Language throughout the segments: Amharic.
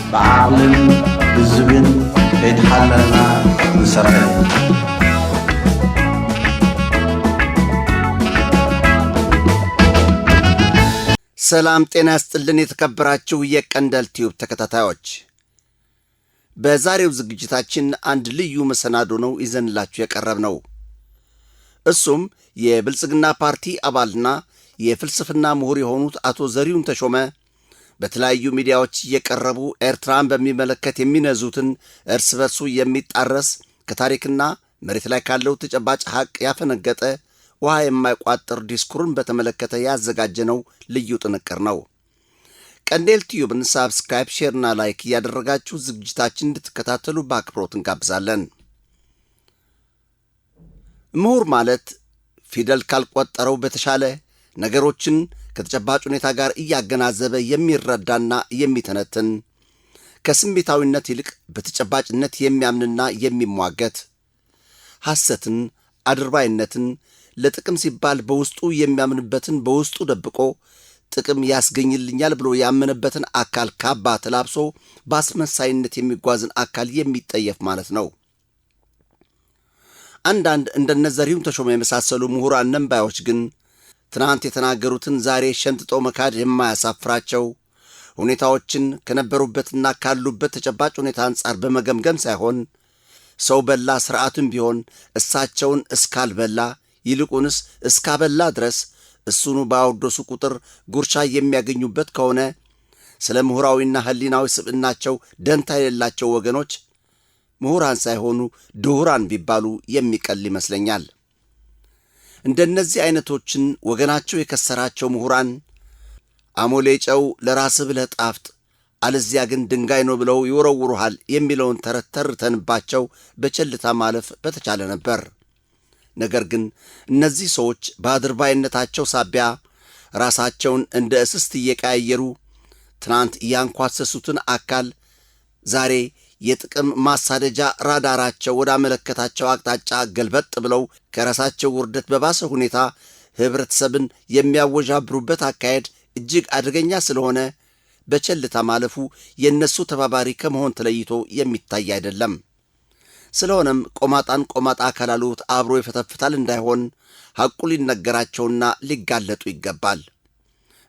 بعقل بزبن يتحللنا نسرح ሰላም ጤና ይስጥልን የተከበራችሁ የቀንደል ቲዩብ ተከታታዮች፣ በዛሬው ዝግጅታችን አንድ ልዩ መሰናዶ ነው ይዘንላችሁ የቀረብነው። እሱም የብልጽግና ፓርቲ አባልና የፍልስፍና ምሁር የሆኑት አቶ ዘሪሁን ተሾመ በተለያዩ ሚዲያዎች እየቀረቡ ኤርትራን በሚመለከት የሚነዙትን እርስ በርሱ የሚጣረስ ከታሪክና መሬት ላይ ካለው ተጨባጭ ሐቅ ያፈነገጠ ውሃ የማይቋጥር ዲስኩርን በተመለከተ ያዘጋጀነው ልዩ ጥንቅር ነው። ቀንደል ቲዩብን ሳብስክራይብ፣ ሼርና ላይክ እያደረጋችሁ ዝግጅታችን እንድትከታተሉ በአክብሮት እንጋብዛለን። ምሁር ማለት ፊደል ካልቆጠረው በተሻለ ነገሮችን ከተጨባጭ ሁኔታ ጋር እያገናዘበ የሚረዳና የሚተነትን ከስሜታዊነት ይልቅ በተጨባጭነት የሚያምንና የሚሟገት ሐሰትን፣ አድርባይነትን ለጥቅም ሲባል በውስጡ የሚያምንበትን በውስጡ ደብቆ ጥቅም ያስገኝልኛል ብሎ ያመነበትን አካል ካባ ተላብሶ በአስመሳይነት የሚጓዝን አካል የሚጠየፍ ማለት ነው። አንዳንድ እንደነ ዘሪሁን ተሾመ የመሳሰሉ ምሁራን ነንባዮች ግን ትናንት የተናገሩትን ዛሬ ሸንጥጦ መካድ የማያሳፍራቸው ሁኔታዎችን ከነበሩበትና ካሉበት ተጨባጭ ሁኔታ አንጻር በመገምገም ሳይሆን ሰው በላ ስርዓቱም ቢሆን እሳቸውን እስካልበላ ይልቁንስ እስካበላ ድረስ እሱኑ ባወደሱ ቁጥር ጉርሻ የሚያገኙበት ከሆነ ስለ ምሁራዊና ህሊናዊ ስብዕናቸው ደንታ የሌላቸው ወገኖች ምሁራን ሳይሆኑ ድሁራን ቢባሉ የሚቀል ይመስለኛል። እንደነዚህ አይነቶችን ወገናቸው የከሰራቸው ምሁራን አሞሌ ጨው ለራስህ ብለህ ጣፍጥ አለዚያ ግን ድንጋይ ነው ብለው ይወረውሩሃል የሚለውን ተረት ተርተንባቸው በቸልታ ማለፍ በተቻለ ነበር። ነገር ግን እነዚህ ሰዎች በአድርባይነታቸው ሳቢያ ራሳቸውን እንደ እስስት እየቀያየሩ ትናንት እያንኳሰሱትን አካል ዛሬ የጥቅም ማሳደጃ ራዳራቸው ወዳመለከታቸው አቅጣጫ ገልበጥ ብለው ከራሳቸው ውርደት በባሰ ሁኔታ ህብረተሰብን የሚያወዣብሩበት አካሄድ እጅግ አደገኛ ስለሆነ በቸልታ ማለፉ የነሱ ተባባሪ ከመሆን ተለይቶ የሚታይ አይደለም። ስለሆነም ቆማጣን ቆማጣ ካላሉት አብሮ ይፈተፍታል እንዳይሆን ሐቁ ሊነገራቸውና ሊጋለጡ ይገባል።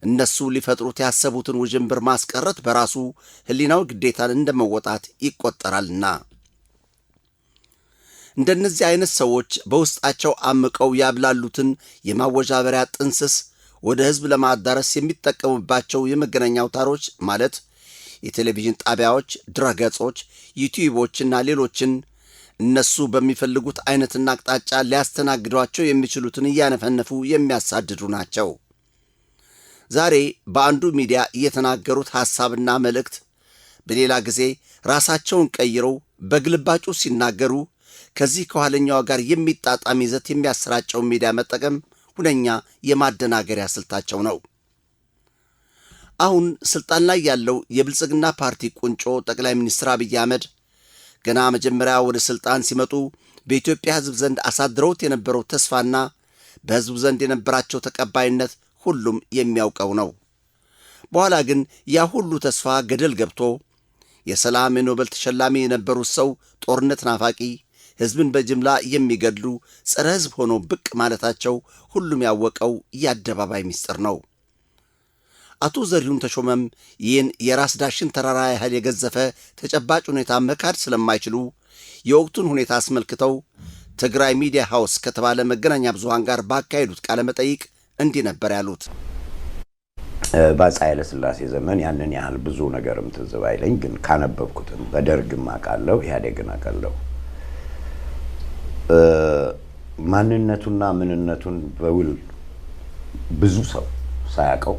እነሱ ሊፈጥሩት ያሰቡትን ውዥንብር ማስቀረት በራሱ ህሊናው ግዴታን እንደመወጣት ይቆጠራልና። እንደነዚህ አይነት ሰዎች በውስጣቸው አምቀው ያብላሉትን የማወዣበሪያ ጥንስስ ወደ ህዝብ ለማዳረስ የሚጠቀሙባቸው የመገናኛ አውታሮች ማለት የቴሌቪዥን ጣቢያዎች፣ ድረገጾች፣ ዩቲዩቦችና ሌሎችን እነሱ በሚፈልጉት አይነትና አቅጣጫ ሊያስተናግዷቸው የሚችሉትን እያነፈነፉ የሚያሳድዱ ናቸው። ዛሬ በአንዱ ሚዲያ እየተናገሩት ሐሳብና መልእክት በሌላ ጊዜ ራሳቸውን ቀይረው በግልባጩ ሲናገሩ ከዚህ ከኋለኛው ጋር የሚጣጣም ይዘት የሚያሰራጨው ሚዲያ መጠቀም ሁነኛ የማደናገሪያ ስልታቸው ነው። አሁን ስልጣን ላይ ያለው የብልጽግና ፓርቲ ቁንጮ ጠቅላይ ሚኒስትር አብይ አህመድ ገና መጀመሪያ ወደ ስልጣን ሲመጡ በኢትዮጵያ ህዝብ ዘንድ አሳድረውት የነበረው ተስፋና በህዝቡ ዘንድ የነበራቸው ተቀባይነት ሁሉም የሚያውቀው ነው። በኋላ ግን ያ ሁሉ ተስፋ ገደል ገብቶ የሰላም የኖቤል ተሸላሚ የነበሩት ሰው ጦርነት ናፋቂ፣ ህዝብን በጅምላ የሚገድሉ ጸረ ህዝብ ሆኖ ብቅ ማለታቸው ሁሉም ያወቀው የአደባባይ ምስጢር ነው። አቶ ዘሪሁን ተሾመም ይህን የራስ ዳሽን ተራራ ያህል የገዘፈ ተጨባጭ ሁኔታ መካድ ስለማይችሉ የወቅቱን ሁኔታ አስመልክተው ትግራይ ሚዲያ ሃውስ ከተባለ መገናኛ ብዙሃን ጋር ባካሄዱት ቃለ መጠይቅ እንዲህ ነበር ያሉት። በአፄ ኃይለ ሥላሴ ዘመን ያንን ያህል ብዙ ነገርም ትዝ ባይለኝ ግን ካነበብኩትም በደርግም አውቃለሁ፣ ኢህአዴግን አውቃለሁ። ማንነቱና ምንነቱን በውል ብዙ ሰው ሳያውቀው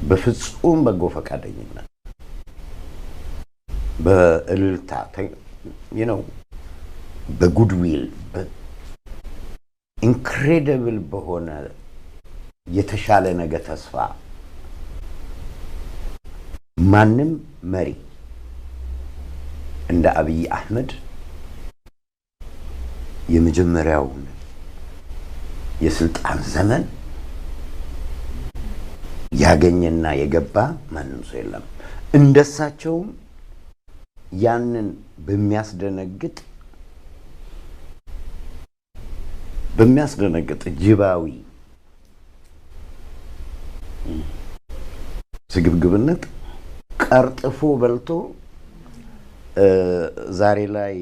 በፍጹም በጎ ፈቃደኝነት በእልልታ በጉድዊል ኢንክሬዲብል በሆነ የተሻለ ነገር ተስፋ ማንም መሪ እንደ አብይ አህመድ የመጀመሪያው የስልጣን ዘመን ያገኘና የገባ ማንም ሰው የለም። እንደሳቸውም ያንን በሚያስደነግጥ ጅባዊ ስግብግብነት ቀርጥፎ በልቶ ዛሬ ላይ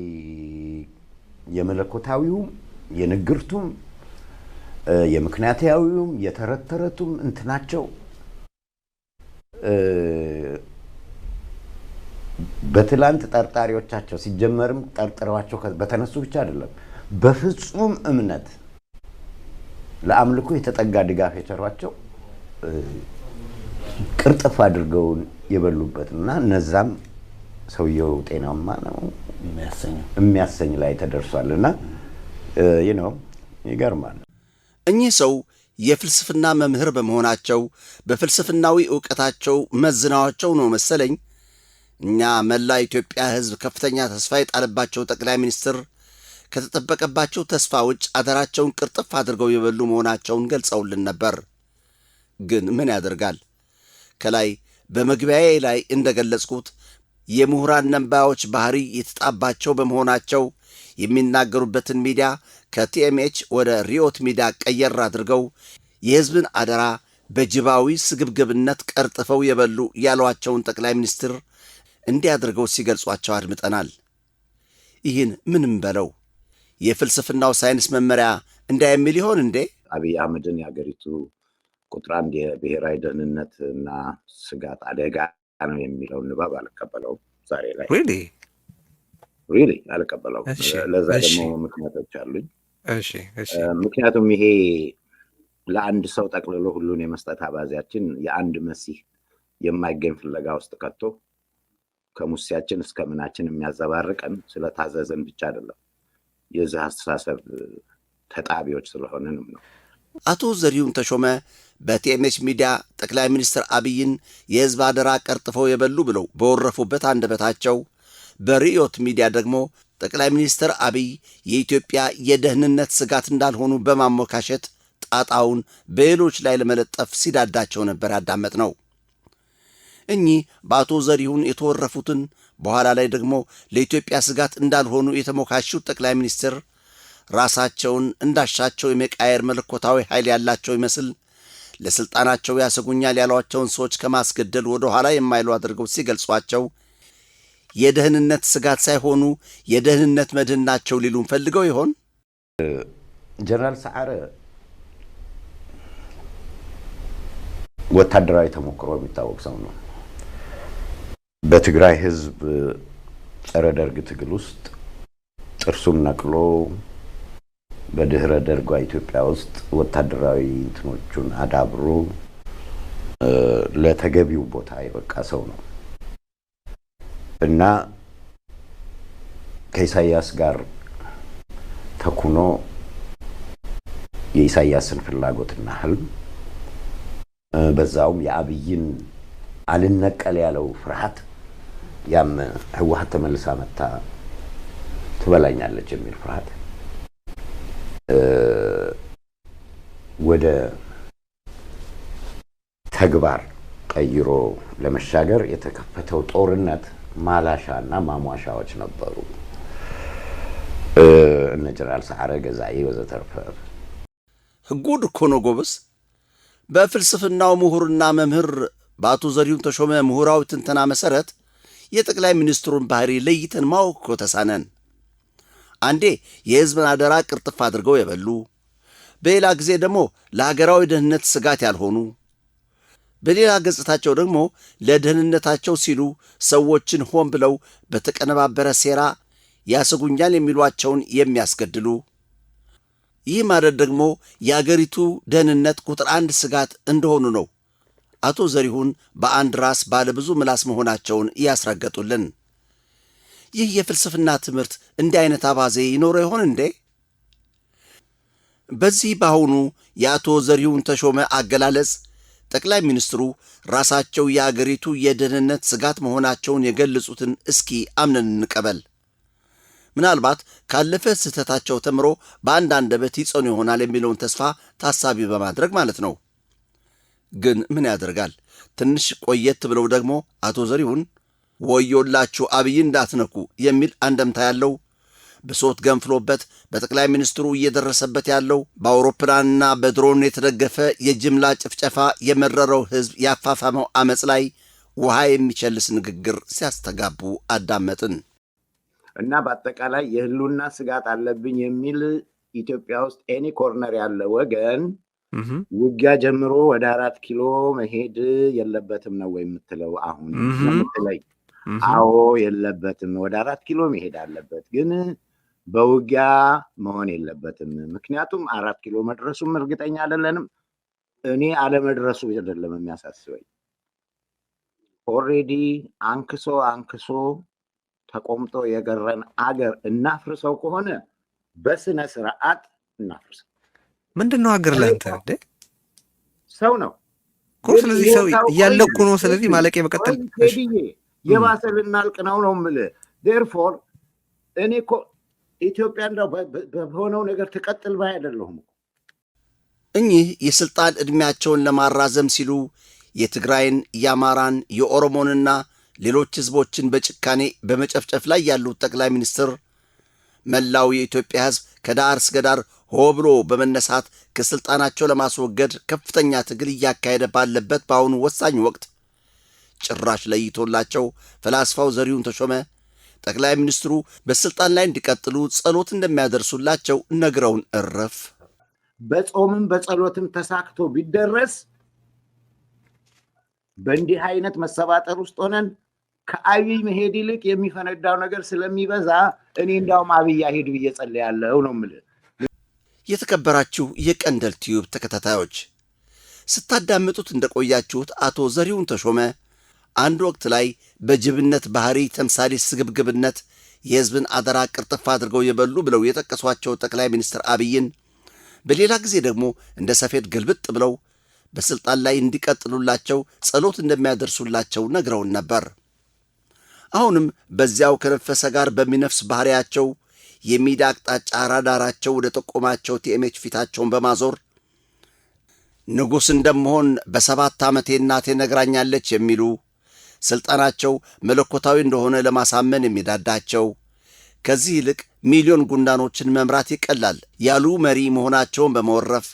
የመለኮታዊውም የንግርቱም የምክንያታዊውም የተረተረቱም እንትናቸው በትላንት ጠርጣሪዎቻቸው ሲጀመርም ጠርጥረዋቸው በተነሱ ብቻ አይደለም በፍጹም እምነት ለአምልኮ የተጠጋ ድጋፍ የቸሯቸው ቅርጥፍ አድርገው የበሉበትና እነዛም ሰውየው ጤናማ ነው የሚያሰኝ ላይ ተደርሷልና ይገርማል። እኚህ ሰው የፍልስፍና መምህር በመሆናቸው በፍልስፍናዊ ዕውቀታቸው መዝናዋቸው ነው መሰለኝ እኛ መላ ኢትዮጵያ ሕዝብ ከፍተኛ ተስፋ የጣለባቸው ጠቅላይ ሚኒስትር ከተጠበቀባቸው ተስፋ ውጭ አደራቸውን ቅርጥፍ አድርገው የበሉ መሆናቸውን ገልጸውልን ነበር። ግን ምን ያደርጋል ከላይ በመግቢያዬ ላይ እንደገለጽኩት የምሁራን ነንባዮች ባህሪ የተጣባቸው በመሆናቸው የሚናገሩበትን ሚዲያ ከቲኤምኤች ወደ ሪዮት ሚዲያ ቀየር አድርገው የሕዝብን አደራ በጅባዊ ስግብግብነት ቀርጥፈው የበሉ ያሏቸውን ጠቅላይ ሚኒስትር እንዲህ አድርገው ሲገልጿቸው አድምጠናል። ይህን ምንም በለው የፍልስፍናው ሳይንስ መመሪያ እንዳይሚል ይሆን እንዴ? አብይ አህመድን የሀገሪቱ ቁጥር አንድ የብሔራዊ ደህንነት እና ስጋት አደጋ ነው የሚለውን ንባብ አልቀበለውም። ዛሬ ላይ ሪሊ አልቀበለውም። ለዛ ደግሞ ምክንያቶች አሉኝ። ምክንያቱም ይሄ ለአንድ ሰው ጠቅልሎ ሁሉን የመስጠት አባዜያችን የአንድ መሲህ የማይገኝ ፍለጋ ውስጥ ከቶ ከሙሴያችን እስከ ምናችን የሚያዘባርቀን ስለታዘዘን ብቻ አይደለም፣ የዚህ አስተሳሰብ ተጣቢዎች ስለሆነንም ነው። አቶ ዘሪሁን ተሾመ በቲኤምኤች ሚዲያ ጠቅላይ ሚኒስትር አብይን የሕዝብ አደራ ቀርጥፈው የበሉ ብለው በወረፉበት አንደበታቸው በሪዮት ሚዲያ ደግሞ ጠቅላይ ሚኒስትር አብይ የኢትዮጵያ የደህንነት ስጋት እንዳልሆኑ በማሞካሸት ጣጣውን በሌሎች ላይ ለመለጠፍ ሲዳዳቸው ነበር ያዳመጥ ነው። እኚህ በአቶ ዘሪሁን የተወረፉትን በኋላ ላይ ደግሞ ለኢትዮጵያ ስጋት እንዳልሆኑ የተሞካሹት ጠቅላይ ሚኒስትር ራሳቸውን እንዳሻቸው የመቃየር መለኮታዊ ኃይል ያላቸው ይመስል ለሥልጣናቸው ያሰጉኛል ያሏቸውን ሰዎች ከማስገደል ወደ ኋላ የማይሉ አድርገው ሲገልጿቸው የደህንነት ስጋት ሳይሆኑ የደህንነት መድህን ናቸው ሊሉን ፈልገው ይሆን? ጀነራል ሰዓረ ወታደራዊ ተሞክሮ የሚታወቅ ሰው ነው። በትግራይ ህዝብ ጸረ ደርግ ትግል ውስጥ ጥርሱን ነቅሎ በድህረ ደርጓ ኢትዮጵያ ውስጥ ወታደራዊ እንትኖቹን አዳብሮ ለተገቢው ቦታ የበቃ ሰው ነው እና ከኢሳያስ ጋር ተኩኖ የኢሳያስን ፍላጎትና ህልም በዛውም የአብይን አልነቀል ያለው ፍርሃት ያም ህወሓት ተመልሳ መጣ ትበላኛለች የሚል ፍርሃት ወደ ተግባር ቀይሮ ለመሻገር የተከፈተው ጦርነት ማላሻና ማሟሻዎች ነበሩ። እነ ጀነራል ሰዓረ ገዛኢ ወዘተርፈ ጉድ እኮ ነው ጎበዝ። በፍልስፍናው ምሁርና መምህር በአቶ ዘሪሁን ተሾመ ምሁራዊ ትንተና መሰረት የጠቅላይ ሚኒስትሩን ባህሪ ለይተን ማወቅ እኮ ተሳነን። አንዴ የሕዝብን አደራ ቅርጥፍ አድርገው የበሉ፣ በሌላ ጊዜ ደግሞ ለሀገራዊ ደህንነት ስጋት ያልሆኑ፣ በሌላ ገጽታቸው ደግሞ ለደህንነታቸው ሲሉ ሰዎችን ሆን ብለው በተቀነባበረ ሴራ ያሰጉኛል የሚሏቸውን የሚያስገድሉ፣ ይህ ማለት ደግሞ የአገሪቱ ደህንነት ቁጥር አንድ ስጋት እንደሆኑ ነው አቶ ዘሪሁን በአንድ ራስ ባለ ብዙ ምላስ መሆናቸውን ያስረገጡልን። ይህ የፍልስፍና ትምህርት እንዲህ አይነት አባዜ ይኖረው ይሆን እንዴ? በዚህ በአሁኑ የአቶ ዘሪሁን ተሾመ አገላለጽ ጠቅላይ ሚኒስትሩ ራሳቸው የአገሪቱ የደህንነት ስጋት መሆናቸውን የገለጹትን እስኪ አምነን እንቀበል። ምናልባት ካለፈ ስህተታቸው ተምሮ በአንድ አንደበት ይጸኑ ይሆናል የሚለውን ተስፋ ታሳቢ በማድረግ ማለት ነው። ግን ምን ያደርጋል ትንሽ ቆየት ብለው ደግሞ አቶ ዘሪሁን ወዮላችሁ አብይ እንዳትነኩ የሚል አንደምታ ያለው ብሶት ገንፍሎበት በጠቅላይ ሚኒስትሩ እየደረሰበት ያለው በአውሮፕላንና በድሮን የተደገፈ የጅምላ ጭፍጨፋ የመረረው ሕዝብ ያፋፋመው አመፅ ላይ ውሃ የሚቸልስ ንግግር ሲያስተጋቡ አዳመጥን። እና በአጠቃላይ የህልውና ስጋት አለብኝ የሚል ኢትዮጵያ ውስጥ ኤኒ ኮርነር ያለ ወገን ውጊያ ጀምሮ ወደ 4 ኪሎ መሄድ የለበትም ነው ወይ የምትለው? አሁን የምትለኝ? አዎ የለበትም፣ ወደ 4 ኪሎ መሄድ አለበት፣ ግን በውጊያ መሆን የለበትም። ምክንያቱም 4 ኪሎ መድረሱም እርግጠኛ አይደለንም። እኔ አለመድረሱ አይደለም የሚያሳስበኝ፣ ኦልሬዲ አንክሶ ተቆምጦ የገረን አገር እናፍርሰው ከሆነ በስነ ስርዓት እናፍርሰው። ምንድነው አገር ለአንተ እንዴ? ሰው ነው እኮ። ስለዚህ ሰው እያለኩ ነው። ስለዚህ ማለቄ መቀጠል የባሰ ልናልቅ ነው የምልህ። ዴርፎር እኔ እኮ ኢትዮጵያ እንደው በሆነው ነገር ትቀጥል ባይ አይደለሁም። እኚህ የስልጣን ዕድሜያቸውን ለማራዘም ሲሉ የትግራይን፣ የአማራን፣ የኦሮሞንና ሌሎች ህዝቦችን በጭካኔ በመጨፍጨፍ ላይ ያሉት ጠቅላይ ሚኒስትር መላው የኢትዮጵያ ህዝብ ከዳር እስከ ዳር ሆ ብሎ በመነሳት ከስልጣናቸው ለማስወገድ ከፍተኛ ትግል እያካሄደ ባለበት በአሁኑ ወሳኝ ወቅት ጭራሽ ለይቶላቸው ፈላስፋው ዘሪሁን ተሾመ ጠቅላይ ሚኒስትሩ በስልጣን ላይ እንዲቀጥሉ ጸሎት እንደሚያደርሱላቸው ነግረውን እረፍ። በጾምም በጸሎትም ተሳክቶ ቢደረስ በእንዲህ አይነት መሰባጠር ውስጥ ሆነን ከአብይ መሄድ ይልቅ የሚፈነዳው ነገር ስለሚበዛ እኔ እንዳውም አብይ ሄድ ብዬ ጸልያለሁ ነው የምልህ። የተከበራችሁ የቀንደል ቲዩብ ተከታታዮች ስታዳምጡት እንደቆያችሁት አቶ ዘሪሁን ተሾመ አንድ ወቅት ላይ በጅብነት ባህሪ ተምሳሌ ስግብግብነት የህዝብን አደራ ቅርጥፍ አድርገው የበሉ ብለው የጠቀሷቸው ጠቅላይ ሚኒስትር አብይን በሌላ ጊዜ ደግሞ እንደ ሰፌድ ግልብጥ ብለው በስልጣን ላይ እንዲቀጥሉላቸው ጸሎት እንደሚያደርሱላቸው ነግረውን ነበር። አሁንም በዚያው ከነፈሰ ጋር በሚነፍስ ባህሪያቸው የሚዲያ አቅጣጫ ራዳራቸው ወደ ጠቆማቸው ቲኤምኤች ፊታቸውን በማዞር ንጉሥ እንደምሆን በ7 ዓመቴ እናቴ ነግራኛለች የሚሉ ስልጣናቸው መለኮታዊ እንደሆነ ለማሳመን የሚዳዳቸው ከዚህ ይልቅ ሚሊዮን ጉንዳኖችን መምራት ይቀላል ያሉ መሪ መሆናቸውን በመወረፍ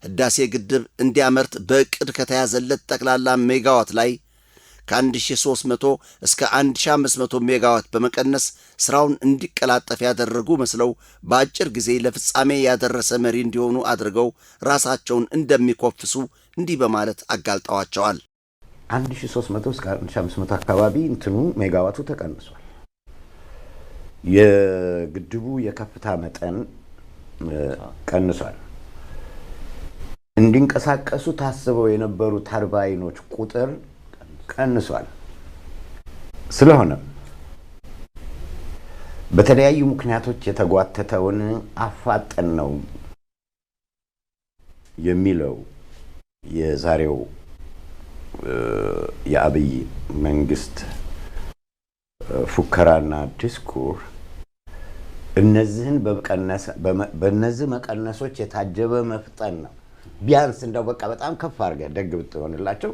ህዳሴ ግድብ እንዲያመርት በእቅድ ከተያዘለት ጠቅላላ ሜጋዋት ላይ ከ1300 እስከ 1500 ሜጋዋት በመቀነስ ስራውን እንዲቀላጠፍ ያደረጉ መስለው በአጭር ጊዜ ለፍጻሜ ያደረሰ መሪ እንዲሆኑ አድርገው ራሳቸውን እንደሚኮፍሱ እንዲህ በማለት አጋልጠዋቸዋል። 1300 እስከ 1500 አካባቢ እንትኑ ሜጋዋቱ ተቀንሷል። የግድቡ የከፍታ መጠን ቀንሷል። እንዲንቀሳቀሱ ታስበው የነበሩ ተርባይኖች ቁጥር ቀንሷል። ስለሆነም በተለያዩ ምክንያቶች የተጓተተውን አፋጠን ነው የሚለው የዛሬው የአብይ መንግስት ፉከራና ዲስኩር እነዚህን በእነዚህ መቀነሶች የታጀበ መፍጠን ነው። ቢያንስ እንደው በቃ በጣም ከፍ አድርገህ ደግ ብትሆንላቸው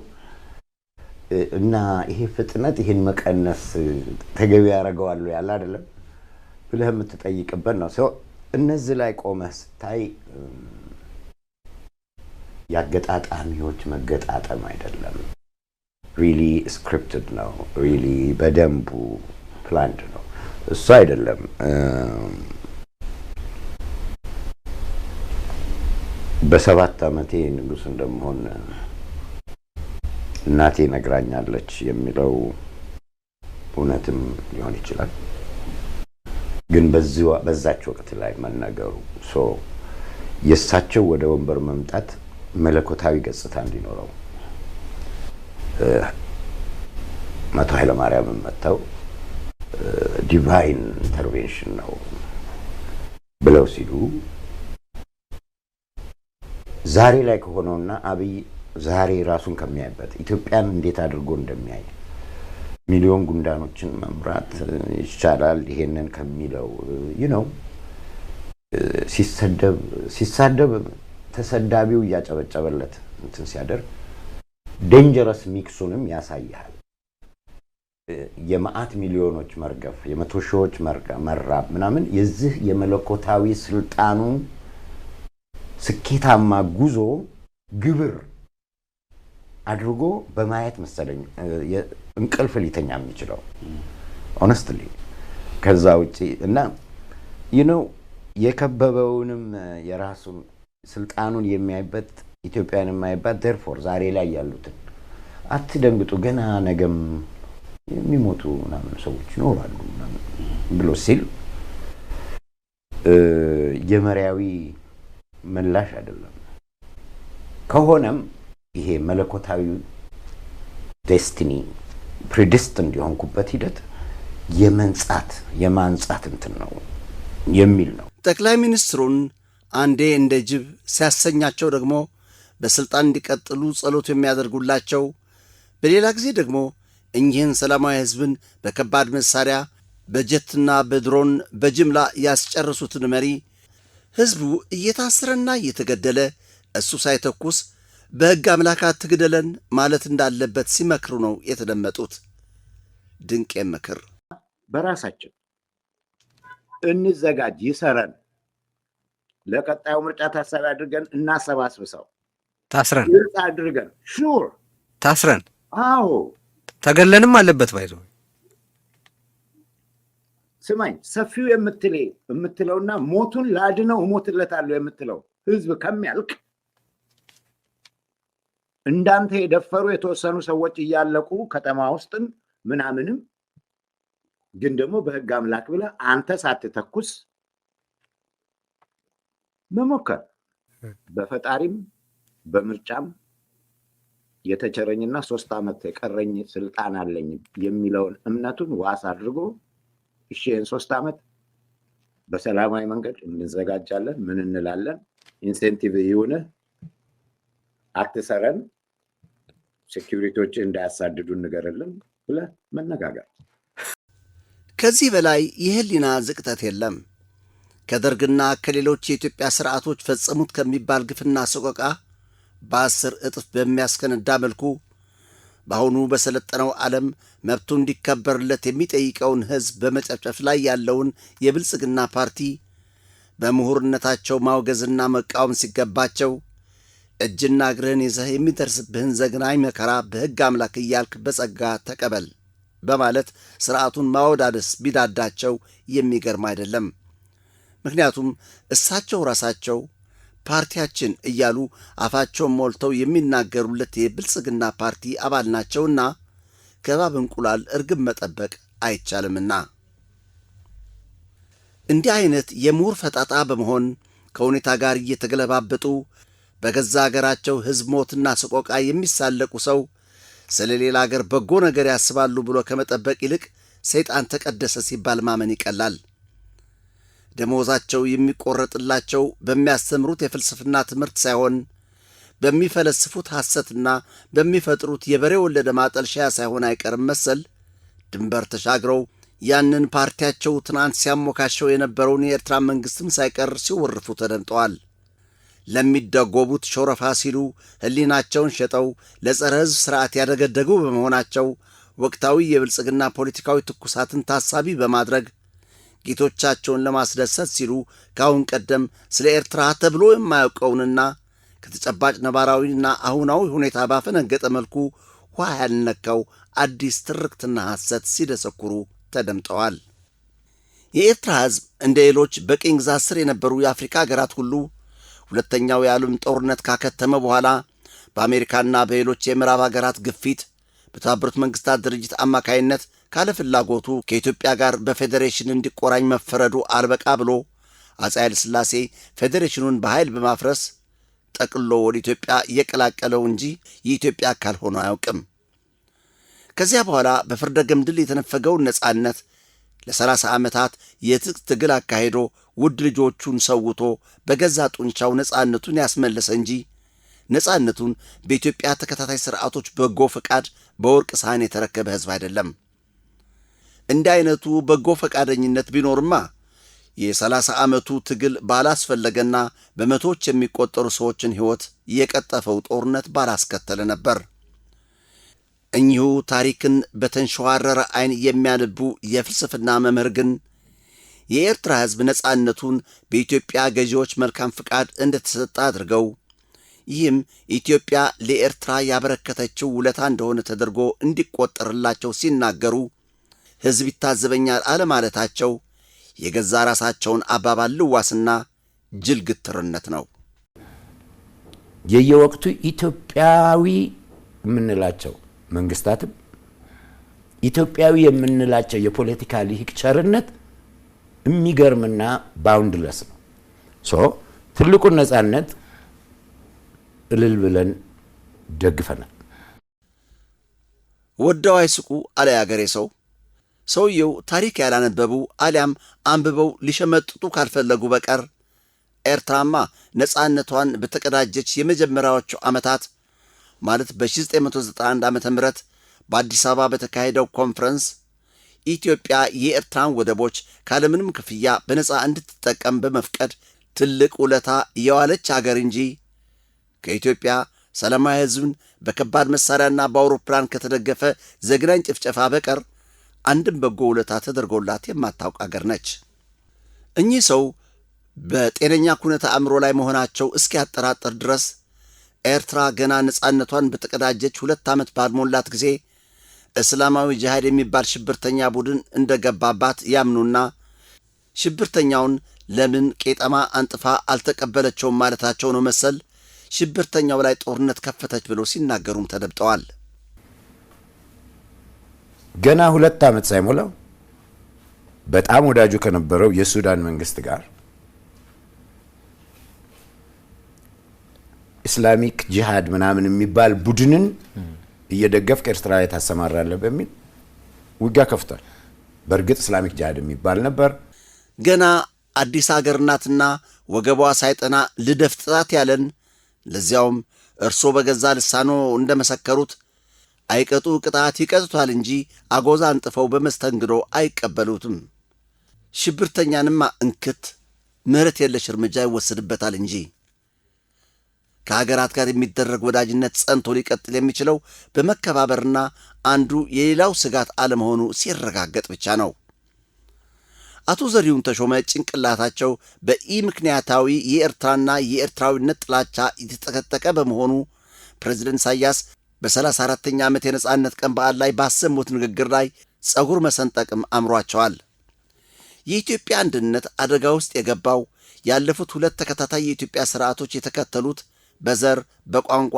እና ይሄ ፍጥነት ይሄን መቀነስ ተገቢ ያደርገዋል ያለ አይደለም ብለህ የምትጠይቅበት ነው። ሰው እነዚህ ላይ ቆመህ ስታይ ያገጣጣሚዎች መገጣጠም አይደለም። ሪሊ ስክሪፕትድ ነው። ሪሊ በደንቡ ፕላንድ ነው። እሱ አይደለም በ7 ዓመቴ ንጉስ እንደምሆን እናቴ ነግራኛለች የሚለው እውነትም ሊሆን ይችላል። ግን በዛች ወቅት ላይ መነገሩ የእሳቸው ወደ ወንበር መምጣት መለኮታዊ ገጽታ እንዲኖረው መቶ ኃይለ ማርያም መጥተው ዲቫይን ኢንተርቬንሽን ነው ብለው ሲሉ ዛሬ ላይ ከሆነውና አብይ ዛሬ ራሱን ከሚያይበት ኢትዮጵያን እንዴት አድርጎ እንደሚያይ ሚሊዮን ጉንዳኖችን መምራት ይቻላል ይሄንን ከሚለው ሲሳደብ ተሰዳቢው እያጨበጨበለት እንትን ሲያደርግ ዴንጀረስ ሚክሱንም ያሳያል። የማአት ሚሊዮኖች መርገፍ፣ የመቶ ሺዎች መራብ ምናምን የዚህ የመለኮታዊ ስልጣኑ ስኬታማ ጉዞ ግብር አድርጎ በማየት መሰለኝ እንቅልፍ ሊተኛ የሚችለው ሆነስትሊ። ከዛ ውጪ እና የከበበውንም የራሱን ስልጣኑን የሚያይበት ኢትዮጵያን የማይባት therefore ዛሬ ላይ ያሉትን አትደንግጡ ገና ነገም የሚሞቱ ምናምን ሰዎች ይኖራሉ ብሎ ሲል የመሪያዊ ምላሽ አይደለም። ከሆነም ይሄ መለኮታዊ ዴስቲኒ ፕሪዲስቲንድ የሆንኩበት ሂደት የማንጻት እንትን ነው የሚል ነው። ጠቅላይ ሚኒስትሩን አንዴ እንደ ጅብ ሲያሰኛቸው ደግሞ በስልጣን እንዲቀጥሉ ጸሎት የሚያደርጉላቸው፣ በሌላ ጊዜ ደግሞ እኚህን ሰላማዊ ሕዝብን በከባድ መሳሪያ በጀትና በድሮን በጅምላ ያስጨርሱትን መሪ ሕዝቡ እየታሰረና እየተገደለ እሱ ሳይተኩስ በሕግ አምላክ አትግደለን ማለት እንዳለበት ሲመክሩ ነው የተደመጡት። ድንቅ ምክር። በራሳችን እንዘጋጅ፣ ይሰረን፣ ለቀጣዩ ምርጫ ታሳቢ አድርገን እናሰባስብሰው። ታስረን ምርጫ አድርገን ሹር ታስረን አዎ ተገለንም አለበት ባይዞ ስማኝ፣ ሰፊው የምትለውና ሞቱን ላድነው እሞትለታለሁ የምትለው ህዝብ ከሚያልቅ እንዳንተ የደፈሩ የተወሰኑ ሰዎች እያለቁ ከተማ ውስጥም ምናምንም ግን ደግሞ በህግ አምላክ ብለህ አንተ ሳትተኩስ መሞከር በፈጣሪም በምርጫም የተቸረኝና 3 ዓመት የቀረኝ ስልጣን አለኝ የሚለውን እምነቱን ዋስ አድርጎ እሺ 3 ዓመት በሰላማዊ መንገድ እንዘጋጃለን፣ ምን እንላለን፣ ኢንሴንቲቭ ይሁን፣ አትሰረን፣ ሴኩሪቲዎች እንዳያሳድዱ እንገርልን ብለህ መነጋገር። ከዚህ በላይ የህሊና ዝቅጠት የለም። ከደርግና ከሌሎች የኢትዮጵያ ስርዓቶች ፈጸሙት ከሚባል ግፍና ሰቆቃ በ10 እጥፍ በሚያስከነዳ መልኩ በአሁኑ በሰለጠነው ዓለም መብቱ እንዲከበርለት የሚጠይቀውን ሕዝብ በመጨፍጨፍ ላይ ያለውን የብልጽግና ፓርቲ በምሁርነታቸው ማውገዝና መቃወም ሲገባቸው እጅና እግርህን ይዘህ የሚደርስብህን ዘግናኝ መከራ በሕግ አምላክ እያልክ በጸጋ ተቀበል በማለት ሥርዓቱን ማወዳደስ ቢዳዳቸው የሚገርም አይደለም። ምክንያቱም እሳቸው ራሳቸው ፓርቲያችን እያሉ አፋቸውን ሞልተው የሚናገሩለት የብልጽግና ፓርቲ አባል ናቸውና ከእባብ እንቁላል እርግብ መጠበቅ አይቻልምና። እንዲህ አይነት የምሁር ፈጣጣ በመሆን ከሁኔታ ጋር እየተገለባበጡ በገዛ አገራቸው ሕዝብ ሞትና ሰቆቃ የሚሳለቁ ሰው ስለ ሌላ አገር በጎ ነገር ያስባሉ ብሎ ከመጠበቅ ይልቅ ሰይጣን ተቀደሰ ሲባል ማመን ይቀላል። ደሞዛቸው የሚቆረጥላቸው በሚያስተምሩት የፍልስፍና ትምህርት ሳይሆን በሚፈለስፉት ሐሰትና በሚፈጥሩት የበሬ ወለደ ማጠልሻያ ሳይሆን አይቀርም መሰል ድንበር ተሻግረው ያንን ፓርቲያቸው ትናንት ሲያሞካሸው የነበረውን የኤርትራ መንግሥትም ሳይቀር ሲወርፉ ተደምጠዋል። ለሚደጎቡት ሾረፋ ሲሉ ሕሊናቸውን ሸጠው ለጸረ ሕዝብ ሥርዓት ያደገደጉ በመሆናቸው ወቅታዊ የብልጽግና ፖለቲካዊ ትኩሳትን ታሳቢ በማድረግ ጌቶቻቸውን ለማስደሰት ሲሉ ከአሁን ቀደም ስለ ኤርትራ ተብሎ የማያውቀውንና ከተጨባጭ ነባራዊና አሁናዊ ሁኔታ ባፈነገጠ መልኩ ውሃ ያልነካው አዲስ ትርክትና ሐሰት ሲደሰኩሩ ተደምጠዋል። የኤርትራ ሕዝብ እንደ ሌሎች በቅኝ ግዛት ስር የነበሩ የአፍሪካ አገራት ሁሉ ሁለተኛው የዓለም ጦርነት ካከተመ በኋላ በአሜሪካና በሌሎች የምዕራብ አገራት ግፊት በተባበሩት መንግስታት ድርጅት አማካይነት ካለ ፍላጎቱ ከኢትዮጵያ ጋር በፌዴሬሽን እንዲቆራኝ መፈረዱ አልበቃ ብሎ አፄ ኃይለ ሥላሴ ፌዴሬሽኑን በኃይል በማፍረስ ጠቅሎ ወደ ኢትዮጵያ እየቀላቀለው እንጂ የኢትዮጵያ አካል ሆኖ አያውቅም። ከዚያ በኋላ በፍርደ ገምድል የተነፈገውን ነጻነት ለ30 ዓመታት የትጥቅ ትግል አካሄዶ ውድ ልጆቹን ሰውቶ በገዛ ጡንቻው ነጻነቱን ያስመለሰ እንጂ ነጻነቱን በኢትዮጵያ ተከታታይ ሥርዓቶች በጎ ፈቃድ በወርቅ ሳህን የተረከበ ሕዝብ አይደለም። እንዲህ አይነቱ በጎ ፈቃደኝነት ቢኖርማ የ30 ዓመቱ ትግል ባላስፈለገና በመቶዎች የሚቆጠሩ ሰዎችን ሕይወት የቀጠፈው ጦርነት ባላስከተለ ነበር። እኚሁ ታሪክን በተንሸዋረረ ዓይን የሚያነቡ የፍልስፍና መምህር ግን የኤርትራ ሕዝብ ነጻነቱን በኢትዮጵያ ገዢዎች መልካም ፍቃድ እንደተሰጠ አድርገው ይህም ኢትዮጵያ ለኤርትራ ያበረከተችው ውለታ እንደሆነ ተደርጎ እንዲቆጠርላቸው ሲናገሩ ሕዝብ ይታዘበኛል አለማለታቸው የገዛ ራሳቸውን አባባል ልዋስና ጅልግትርነት ነው። የየወቅቱ ኢትዮጵያዊ የምንላቸው መንግስታትም ኢትዮጵያዊ የምንላቸው የፖለቲካ ልሂቅ ቸርነት የሚገርምና ባውንድለስ ነው። ትልቁን ነጻነት እልል ብለን ደግፈናል። ወደው አይስቁ አለ ያገሬ ሰው። ሰውየው ታሪክ ያላነበቡ አሊያም አንብበው ሊሸመጥጡ ካልፈለጉ በቀር ኤርትራማ ነጻነቷን በተቀዳጀች የመጀመሪያዎቹ ዓመታት ማለት በ1991 ዓ.ም በአዲስ አበባ በተካሄደው ኮንፈረንስ ኢትዮጵያ የኤርትራን ወደቦች ካለምንም ክፍያ በነጻ እንድትጠቀም በመፍቀድ ትልቅ ውለታ የዋለች አገር እንጂ ከኢትዮጵያ ሰላማዊ ሕዝብን በከባድ መሳሪያና በአውሮፕላን ከተደገፈ ዘግናኝ ጭፍጨፋ በቀር አንድም በጎ ውለታ ተደርጎላት የማታውቅ አገር ነች። እኚህ ሰው በጤነኛ ኩነተ አእምሮ ላይ መሆናቸው እስኪያጠራጥር ድረስ ኤርትራ ገና ነጻነቷን በተቀዳጀች 2 ዓመት ባልሞላት ጊዜ እስላማዊ ጂሃድ የሚባል ሽብርተኛ ቡድን እንደገባባት ያምኑና ሽብርተኛውን ለምን ቄጠማ አንጥፋ አልተቀበለቸውም ማለታቸው ነው መሰል ሽብርተኛው ላይ ጦርነት ከፈተች ብለው ሲናገሩም ተደብጠዋል። ገና 2 ዓመት ሳይሞላው በጣም ወዳጁ ከነበረው የሱዳን መንግስት ጋር ኢስላሚክ ጂሃድ ምናምን የሚባል ቡድንን እየደገፍክ ኤርትራ ላይ ታሰማራለህ በሚል ውጊያ ከፍቷል። በእርግጥ ኢስላሚክ ጂሃድ የሚባል ነበር። ገና አዲስ አገር ናትና ወገቧ ሳይጠና ልደፍጥጣት ያለን ለዚያውም እርሶ በገዛ ልሳኖ እንደመሰከሩት አይቀጡ ቅጣት ይቀጡታል እንጂ አጎዛ አንጥፈው በመስተንግዶ አይቀበሉትም። ሽብርተኛንማ እንክት ምሕረት የለሽ እርምጃ ይወሰድበታል እንጂ ከሀገራት ጋር የሚደረግ ወዳጅነት ጸንቶ ሊቀጥል የሚችለው በመከባበርና አንዱ የሌላው ስጋት አለመሆኑ ሲረጋገጥ ብቻ ነው። አቶ ዘሪሁን ተሾመ ጭንቅላታቸው በኢ ምክንያታዊ የኤርትራና የኤርትራዊነት ጥላቻ የተጠቀጠቀ በመሆኑ ፕሬዝደንት ኢሳያስ በ34ኛ ዓመት የነጻነት ቀን በዓል ላይ ባሰሙት ንግግር ላይ ጸጉር መሰንጠቅም አምሯቸዋል። የኢትዮጵያ አንድነት አደጋ ውስጥ የገባው ያለፉት 2 ተከታታይ የኢትዮጵያ ስርዓቶች የተከተሉት በዘር በቋንቋ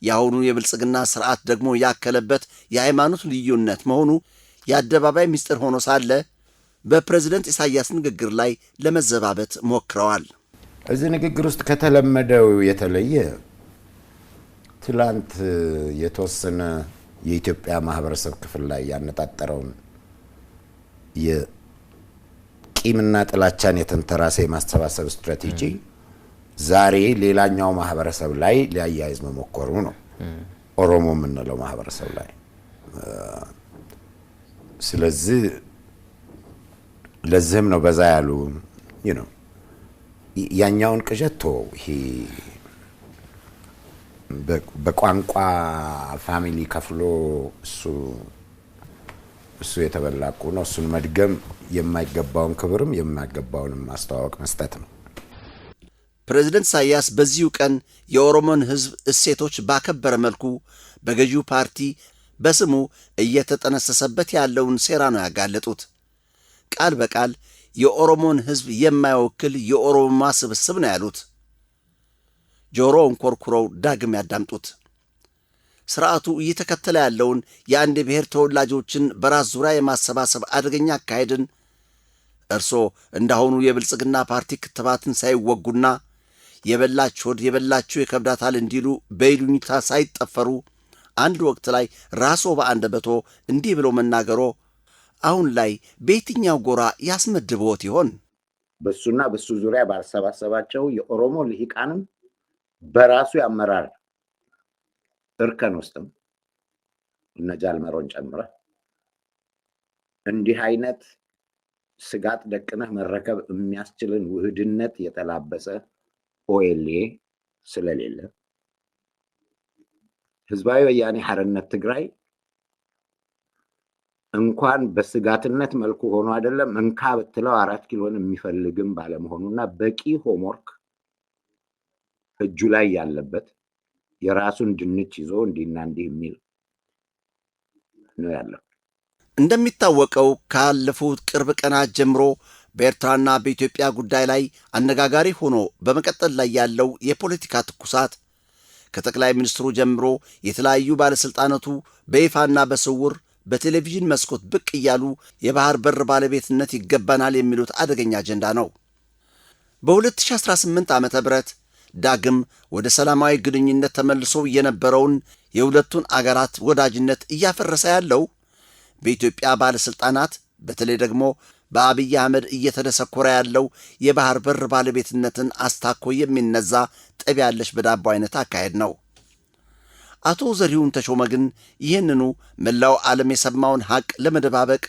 የአሁኑ የብልጽግና ስርዓት ደግሞ ያከለበት የሃይማኖት ልዩነት መሆኑ የአደባባይ ምስጢር ሆኖ ሳለ በፕሬዝደንት ኢሳያስ ንግግር ላይ ለመዘባበት ሞክረዋል። እዚህ ንግግር ውስጥ ከተለመደው የተለየ ትላንት የተወሰነ የኢትዮጵያ ማህበረሰብ ክፍል ላይ ያነጣጠረውን የቂምና ጥላቻን የተንተራሰ የማሰባሰብ ስትራቴጂ ዛሬ ሌላኛው ማህበረሰብ ላይ ሊያያይዝ መሞከሩ ነው። ኦሮሞ የምንለው ማህበረሰብ ላይ ስለዚህ ለዚህም ነው በዛ ያሉ ያኛውን ቅዠት ይሄ በቋንቋ ፋሚሊ ከፍሎ እሱ የተበላቁ ነው። እሱን መድገም የማይገባውን ክብርም የማይገባውንም ማስተዋወቅ መስጠት ነው። ፕሬዝደንት ኢሳያስ በዚሁ ቀን የኦሮሞን ሕዝብ እሴቶች ባከበረ መልኩ በገዢው ፓርቲ በስሙ እየተጠነሰሰበት ያለውን ሴራ ነው ያጋለጡት። ቃል በቃል የኦሮሞን ሕዝብ የማይወክል የኦሮማ ስብስብ ነው ያሉት። ጆሮውን ኮርኩረው ዳግም ያዳምጡት። ስርዓቱ እየተከተለ ያለውን የአንድ ብሔር ተወላጆችን በራስ ዙሪያ የማሰባሰብ አደገኛ አካሄድን እርሶ እንዳሁኑ የብልጽግና ፓርቲ ክትባትን ሳይወጉና የበላችሁ ሆድ የበላችሁ ይከብዳታል እንዲሉ በይሉኝታ ሳይጠፈሩ አንድ ወቅት ላይ ራስዎ በአንደበቶ እንዲህ ብሎ መናገሮ አሁን ላይ በየትኛው ጎራ ያስመድብዎት ይሆን? በሱና በሱ ዙሪያ ባሰባሰባቸው የኦሮሞ ልሂቃንም በራሱ ያመራር እርከን ውስጥም እነ ጃልመሮን ጨምረ እንዲህ አይነት ስጋት ደቅነህ መረከብ የሚያስችልን ውህድነት የተላበሰ ኦኤልኤ ስለሌለ ህዝባዊ ወያኔ ሓርነት ትግራይ እንኳን በስጋትነት መልኩ ሆኖ አይደለም እንካ ብትለው 4 ኪሎን የሚፈልግም ባለመሆኑና በቂ ሆምወርክ እጁ ላይ ያለበት የራሱን ድንች ይዞ እንዲና እንዲህ የሚል ነው ያለው። እንደሚታወቀው ካለፉት ቅርብ ቀናት ጀምሮ በኤርትራና በኢትዮጵያ ጉዳይ ላይ አነጋጋሪ ሆኖ በመቀጠል ላይ ያለው የፖለቲካ ትኩሳት ከጠቅላይ ሚኒስትሩ ጀምሮ የተለያዩ ባለሥልጣናቱ በይፋና በስውር በቴሌቪዥን መስኮት ብቅ እያሉ የባህር በር ባለቤትነት ይገባናል የሚሉት አደገኛ አጀንዳ ነው። በ2018 ዓ.ም ዳግም ወደ ሰላማዊ ግንኙነት ተመልሶ የነበረውን የሁለቱን አገራት ወዳጅነት እያፈረሰ ያለው በኢትዮጵያ ባለሥልጣናት በተለይ ደግሞ በአብይ አህመድ እየተደሰኮረ ያለው የባህር በር ባለቤትነትን አስታኮ የሚነዛ ጠብ ያለሽ በዳቦ አይነት አካሄድ ነው። አቶ ዘሪሁን ተሾመ ግን ይህንኑ መላው ዓለም የሰማውን ሐቅ ለመደባበቅ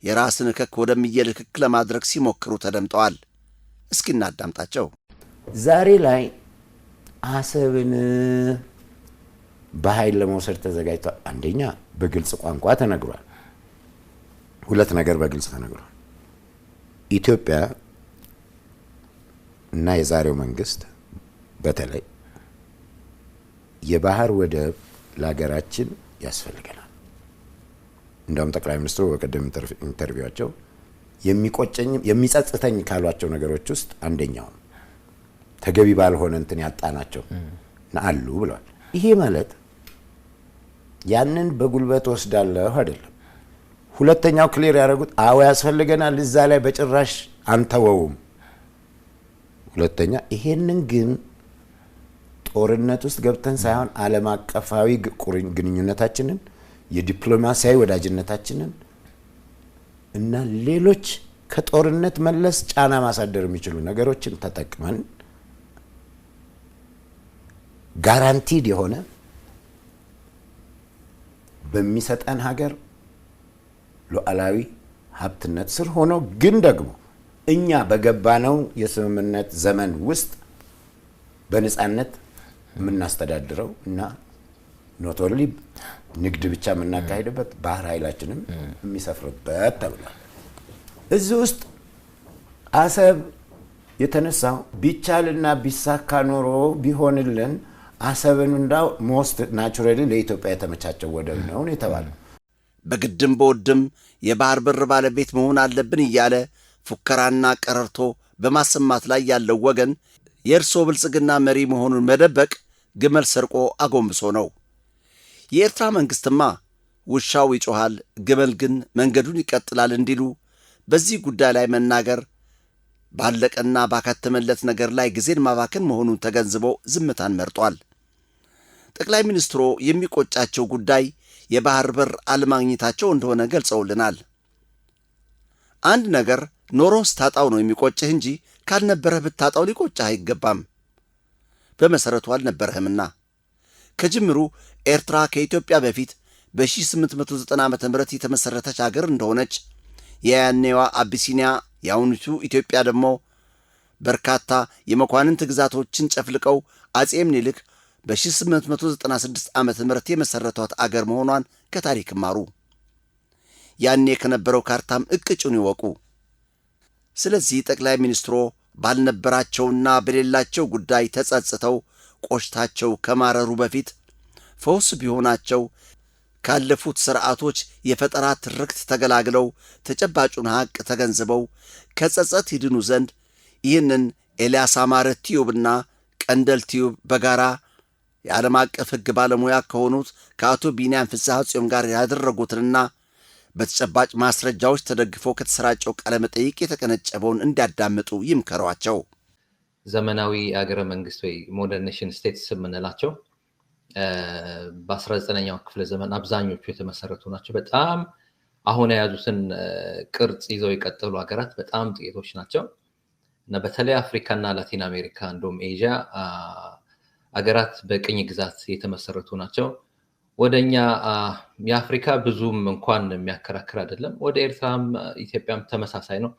የራስን እከክ ወደሚየልክክ ለማድረግ ሲሞክሩ ተደምጠዋል። እስኪ እናዳምጣቸው። ዛሬ ላይ አሰብን በኃይል ለመውሰድ ተዘጋጅቷል። አንደኛ በግልጽ ቋንቋ ተነግሯል። ሁለት ነገር በግልጽ ተነግሯል። ኢትዮጵያ እና የዛሬው መንግስት በተለይ የባህር ወደብ ለሀገራችን ያስፈልገናል። እንደውም ጠቅላይ ሚኒስትሩ በቀደም ኢንተርቪዋቸው የሚቆጨኝም የሚጸጽተኝ ካሏቸው ነገሮች ውስጥ አንደኛው ተገቢ ባልሆነ እንትን ያጣናቸው አሉ ብለዋል። ይሄ ማለት ያንን በጉልበት ወስዳለሁ አይደለም። ሁለተኛው ክሊር ያደረጉት አዎ ያስፈልገናል፣ እዛ ላይ በጭራሽ አንተወውም። ሁለተኛ ይሄንን ግን ጦርነት ውስጥ ገብተን ሳይሆን ዓለም አቀፋዊ ግንኙነታችንን የዲፕሎማሲያዊ ወዳጅነታችንን እና ሌሎች ከጦርነት መለስ ጫና ማሳደር የሚችሉ ነገሮችን ተጠቅመን ጋራንቲድ የሆነ በሚሰጠን ሀገር ሉዓላዊ ሀብትነት ስር ሆኖ ግን ደግሞ እኛ በገባነው የስምምነት ዘመን ውስጥ በነፃነት የምናስተዳድረው እና ኖት ኦንሊ ንግድ ብቻ የምናካሄድበት ባህር ኃይላችንም የሚሰፍርበት ተብሏል። እዚህ ውስጥ አሰብ የተነሳው ቢቻልና ቢሳካ ኖሮ ቢሆንልን አሰብን እንዳው ሞስት ናቹራሊ ለኢትዮጵያ የተመቻቸው ወደብ ነው የተባለው። በግድም በወድም የባህር በር ባለቤት መሆን አለብን እያለ ፉከራና ቀረርቶ በማሰማት ላይ ያለው ወገን የእርሶ ብልጽግና መሪ መሆኑን መደበቅ ግመል ሰርቆ አጎንብሶ ነው። የኤርትራ መንግሥትማ ውሻው ይጮሃል፣ ግመል ግን መንገዱን ይቀጥላል እንዲሉ በዚህ ጉዳይ ላይ መናገር ባለቀና ባካተመለት ነገር ላይ ጊዜን ማባከን መሆኑን ተገንዝቦ ዝምታን መርጧል። ጠቅላይ ሚኒስትሩ የሚቆጫቸው ጉዳይ የባህር በር አለማግኘታቸው እንደሆነ ገልጸውልናል። አንድ ነገር ኖሮህ ስታጣው ነው የሚቆጭህ እንጂ ካልነበረህ ብታጣው ሊቆጭህ አይገባም። በመሠረቱ አልነበረህምና። ከጅምሩ ኤርትራ ከኢትዮጵያ በፊት በ1890 ዓ.ም የተመሠረተች አገር እንደሆነች የያኔዋ አቢሲኒያ የአሁኒቱ ኢትዮጵያ ደግሞ በርካታ የመኳንንት ግዛቶችን ጨፍልቀው አጼ ምኒልክ በ1896 ዓ.ም የመሠረቷት አገር መሆኗን ከታሪክ ማሩ። ያኔ ከነበረው ካርታም እቅጩን ይወቁ። ስለዚህ ጠቅላይ ሚኒስትሩ ባልነበራቸውና በሌላቸው ጉዳይ ተጸጽተው ቆሽታቸው ከማረሩ በፊት ፈውስ ቢሆናቸው ካለፉት ሥርዓቶች የፈጠራ ትርክት ተገላግለው ተጨባጩን ሐቅ ተገንዝበው ከጸጸት ይድኑ ዘንድ ይህንን ኤልያስ አማረ ቲዩብና ቀንደል ቲዩብ በጋራ የዓለም አቀፍ ሕግ ባለሙያ ከሆኑት ከአቶ ቢንያም ፍስሐ ጽዮን ጋር ያደረጉትንና በተጨባጭ ማስረጃዎች ተደግፎ ከተሰራጨው ቃለ መጠይቅ የተቀነጨበውን እንዲያዳምጡ ይምከሯቸው። ዘመናዊ አገረ መንግስት ወይ ሞደርን ኔሽን ስቴትስ የምንላቸው በ19ኛው ክፍለ ዘመን አብዛኞቹ የተመሰረቱ ናቸው። በጣም አሁን የያዙትን ቅርጽ ይዘው የቀጠሉ ሀገራት በጣም ጥቂቶች ናቸው እና በተለይ አፍሪካና ላቲን አሜሪካ እንደውም ኤዥያ አገራት በቅኝ ግዛት የተመሰረቱ ናቸው። ወደኛ የአፍሪካ ብዙም እንኳን የሚያከራክር አይደለም። ወደ ኤርትራም ኢትዮጵያም ተመሳሳይ ነው።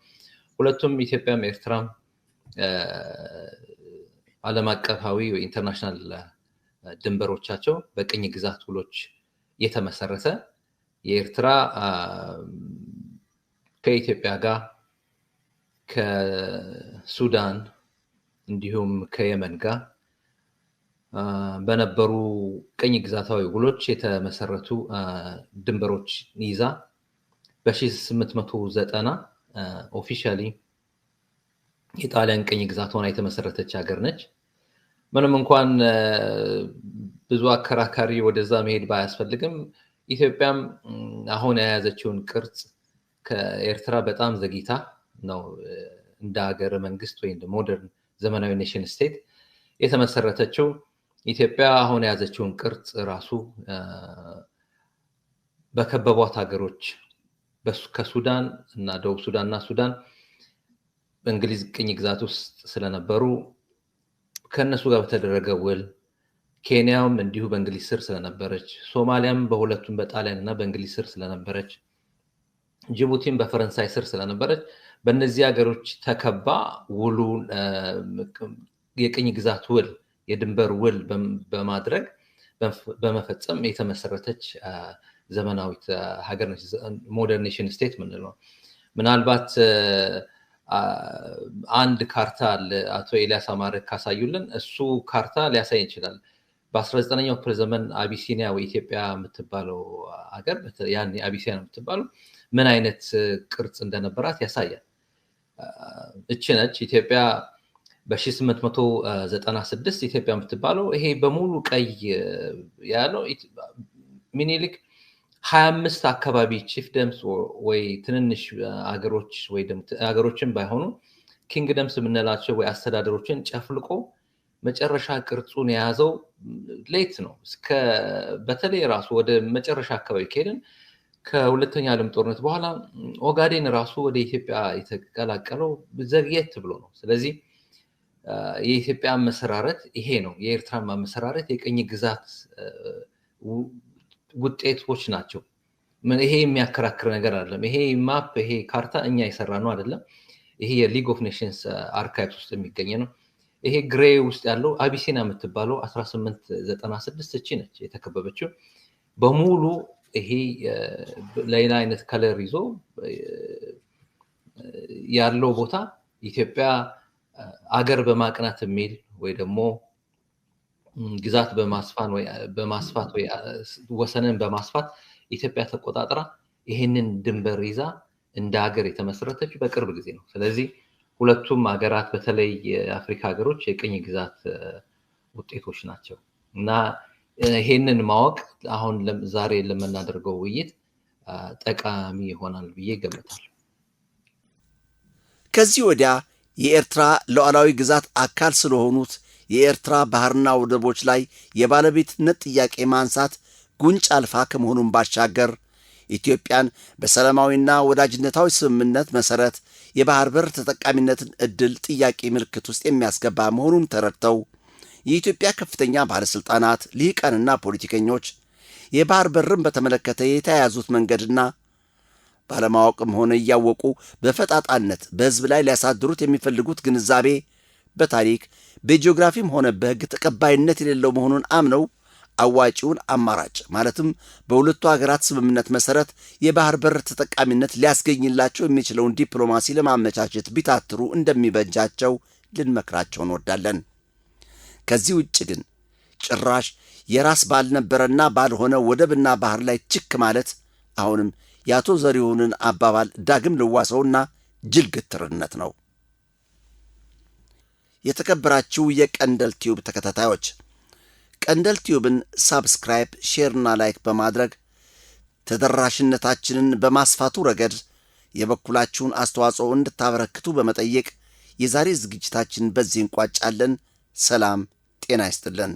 ሁለቱም ኢትዮጵያም ኤርትራም ዓለም አቀፋዊ ወይ ኢንተርናሽናል ድንበሮቻቸው በቅኝ ግዛት ውሎች የተመሰረተ የኤርትራ ከኢትዮጵያ ጋር ከሱዳን እንዲሁም ከየመን ጋር በነበሩ ቅኝ ግዛታዊ ውሎች የተመሰረቱ ድንበሮች ይዛ በ1890 ኦፊሻሊ የጣሊያን ቅኝ ግዛት ሆና የተመሰረተች ሀገር ነች። ምንም እንኳን ብዙ አከራካሪ ወደዛ መሄድ ባያስፈልግም ኢትዮጵያም አሁን የያዘችውን ቅርጽ ከኤርትራ በጣም ዘግይታ ነው እንደ ሀገረ መንግስት ወይ እንደ ሞደርን ዘመናዊ ኔሽን ስቴት የተመሰረተችው። ኢትዮጵያ አሁን የያዘችውን ቅርጽ ራሱ በከበቧት ሀገሮች ከሱዳን እና ደቡብ ሱዳን እና ሱዳን በእንግሊዝ ቅኝ ግዛት ውስጥ ስለነበሩ ከነሱ ጋር በተደረገ ውል፣ ኬንያም እንዲሁ በእንግሊዝ ስር ስለነበረች፣ ሶማሊያም በሁለቱም በጣሊያን እና በእንግሊዝ ስር ስለነበረች፣ ጅቡቲም በፈረንሳይ ስር ስለነበረች በእነዚህ ሀገሮች ተከባ ውሉ የቅኝ ግዛት ውል የድንበር ውል በማድረግ በመፈጸም የተመሰረተች ዘመናዊት ሀገር ነች። ሞደርን ኔሽን ስቴት ምንለው። ምናልባት አንድ ካርታ አቶ ኤልያስ አማረ ካሳዩልን እሱ ካርታ ሊያሳይ ይችላል። በ19ኛው ክፍለ ዘመን አቢሲኒያ ወይ ኢትዮጵያ የምትባለው ሀገር ያኔ አቢሲኒያ የምትባለው ምን አይነት ቅርጽ እንደነበራት ያሳያል። እቺ ነች ኢትዮጵያ በ1896 ኢትዮጵያ የምትባለው። ይሄ በሙሉ ቀይ ያለው ሚኒሊክ 25 አካባቢ ቺፍደምስ ወይ ትንንሽ አገሮች ወይ አገሮችን ባይሆኑ ኪንግደምስ የምንላቸው ወይ አስተዳደሮችን ጨፍልቆ መጨረሻ ቅርጹን የያዘው ሌት ነው። በተለይ ራሱ ወደ መጨረሻ አካባቢ ከሄድን ከሁለተኛ ዓለም ጦርነት በኋላ ኦጋዴን ራሱ ወደ ኢትዮጵያ የተቀላቀለው ዘግየት ብሎ ነው። ስለዚህ የኢትዮጵያ መሰራረት ይሄ ነው። የኤርትራ መሰራረት የቅኝ ግዛት ውጤቶች ናቸው። ይሄ የሚያከራክር ነገር አይደለም። ይሄ ማፕ ይሄ ካርታ እኛ የሰራ ነው አይደለም። ይሄ የሊግ ኦፍ ኔሽንስ አርካይቭስ ውስጥ የሚገኝ ነው። ይሄ ግሬ ውስጥ ያለው አቢሲና የምትባለው 1896 እቺ ነች የተከበበችው በሙሉ። ይሄ ሌላ አይነት ከለር ይዞ ያለው ቦታ ኢትዮጵያ አገር በማቅናት የሚል ወይ ደግሞ ግዛት በማስፋት ወይ ወሰንን በማስፋት ኢትዮጵያ ተቆጣጥራ ይሄንን ድንበር ይዛ እንደ ሀገር የተመሰረተችው በቅርብ ጊዜ ነው። ስለዚህ ሁለቱም ሀገራት በተለይ የአፍሪካ ሀገሮች የቅኝ ግዛት ውጤቶች ናቸው እና ይሄንን ማወቅ አሁን ዛሬ ለምናደርገው ውይይት ጠቃሚ ይሆናል ብዬ ገምታለሁ። ከዚህ ወዲያ የኤርትራ ሉዓላዊ ግዛት አካል ስለሆኑት የኤርትራ ባህርና ወደቦች ላይ የባለቤትነት ጥያቄ ማንሳት ጉንጭ አልፋ ከመሆኑን ባሻገር ኢትዮጵያን በሰላማዊና ወዳጅነታዊ ስምምነት መሰረት የባህር በር ተጠቃሚነትን እድል ጥያቄ ምልክት ውስጥ የሚያስገባ መሆኑን ተረድተው የኢትዮጵያ ከፍተኛ ባለስልጣናት፣ ልሂቃንና ፖለቲከኞች የባህር በርን በተመለከተ የተያያዙት መንገድና ባለማወቅም ሆነ እያወቁ በፈጣጣነት በህዝብ ላይ ሊያሳድሩት የሚፈልጉት ግንዛቤ በታሪክ በጂኦግራፊም ሆነ በህግ ተቀባይነት የሌለው መሆኑን አምነው አዋጪውን አማራጭ ማለትም በሁለቱ ሀገራት ስምምነት መሰረት የባህር በር ተጠቃሚነት ሊያስገኝላቸው የሚችለውን ዲፕሎማሲ ለማመቻቸት ቢታትሩ እንደሚበጃቸው ልንመክራቸው እንወዳለን። ከዚህ ውጭ ግን ጭራሽ የራስ ባልነበረና ባልሆነ ወደብና ባህር ላይ ችክ ማለት አሁንም የአቶ ዘሪሁንን አባባል ዳግም ልዋሰውና ጅልግትርነት ነው። የተከበራችሁ የቀንደል ቲዩብ ተከታታዮች ቀንደል ቲዩብን ሳብስክራይብ፣ ሼርና ላይክ በማድረግ ተደራሽነታችንን በማስፋቱ ረገድ የበኩላችሁን አስተዋጽኦ እንድታበረክቱ በመጠየቅ የዛሬ ዝግጅታችን በዚህ እንቋጫለን። ሰላም ጤና ይስጥልን።